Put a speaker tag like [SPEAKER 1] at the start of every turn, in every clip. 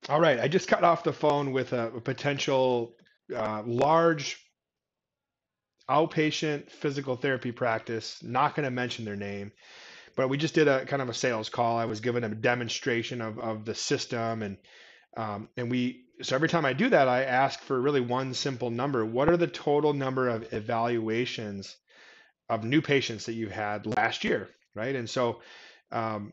[SPEAKER 1] All right, I just got off the phone with a potential large outpatient physical therapy practice. Not going to mention their name, but we just did a kind of a sales call. I was giving a demonstration of the system, and we so every time I do that, I ask for really one simple number. What are the total number of evaluations of new patients that you've had last year, right? And so um,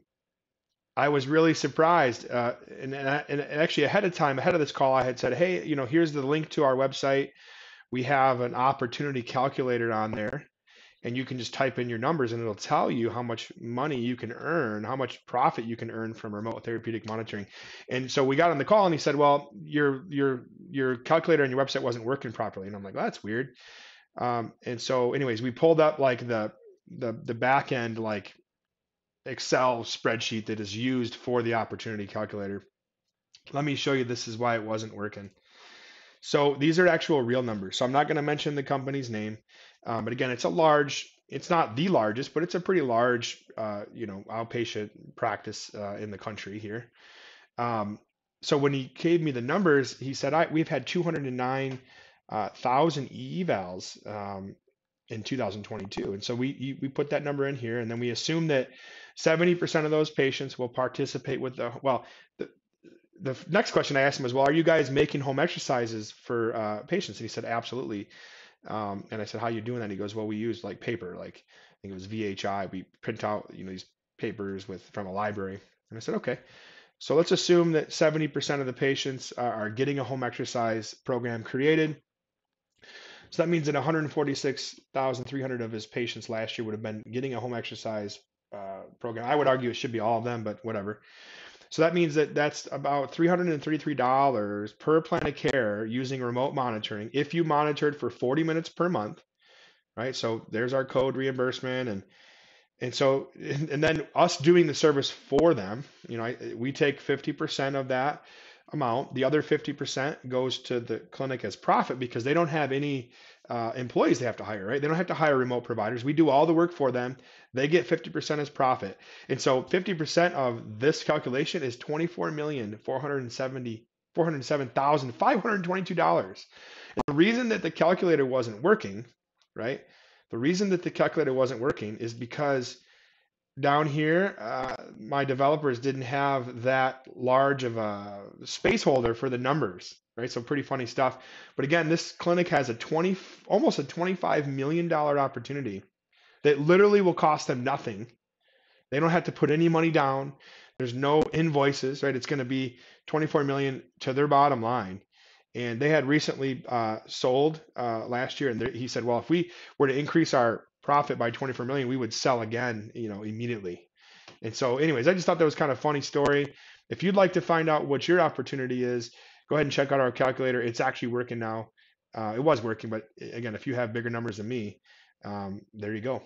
[SPEAKER 1] I was really surprised. And actually, ahead of time, ahead of this call, I had said, hey, here's the link to our website. We have an opportunity calculator on there, and you can just type in your numbers, and it'll tell you how much money you can earn, how much profit you can earn from remote therapeutic monitoring. And so we got on the call, and he said, well, your calculator on your website wasn't working properly. And I'm like, well, that's weird. And so, anyways, we pulled up like the back end like Excel spreadsheet that is used for the opportunity calculator. Let me show you this is why it wasn't working. So these are actual real numbers. So I'm not going to mention the company's name, but again, it's not the largest, but it's a pretty large, outpatient practice in the country here. Um, so when he gave me the numbers, he said, we've had 209,000 evals in 2022. And so we put that number in here, and then we assume that 70% of those patients will participate with the next question I asked him was, well, are you guys making home exercises for patients? And he said, absolutely. And I said, how are you doing that? And he goes, well, we use like paper, like I think it was VHI. We print out, these papers from a library. And I said, okay. So let's assume that 70% of the patients are getting a home exercise program created. So that means that 146,300 of his patients last year would have been getting a home exercise program. I would argue it should be all of them, but whatever. So that means that that's about $333 per plan of care using remote monitoring if you monitored for 40 minutes per month, right? So there's our code reimbursement, and then us doing the service for them, we take 50% of that amount. The other 50% goes to the clinic as profit because they don't have any employees they have to hire, right? They don't have to hire remote providers. We do all the work for them. They get 50% as profit. And so 50% of this calculation is $24,407,522. And the reason that the calculator wasn't working, right? The reason that the calculator wasn't working is because down here, my developers didn't have that large of a space holder for the numbers, right? So pretty funny stuff. But again, this clinic has almost a $25 million opportunity that literally will cost them nothing. They don't have to put any money down. There's no invoices, right? It's going to be 24 million to their bottom line. And they had recently sold last year, and he said, well, if we were to increase our profit by 24 million, we would sell again, immediately. And so, anyways, I just thought that was kind of a funny story. If you'd like to find out what your opportunity is, go ahead and check out our calculator. It's actually working now. It was working, but again, if you have bigger numbers than me, there you go.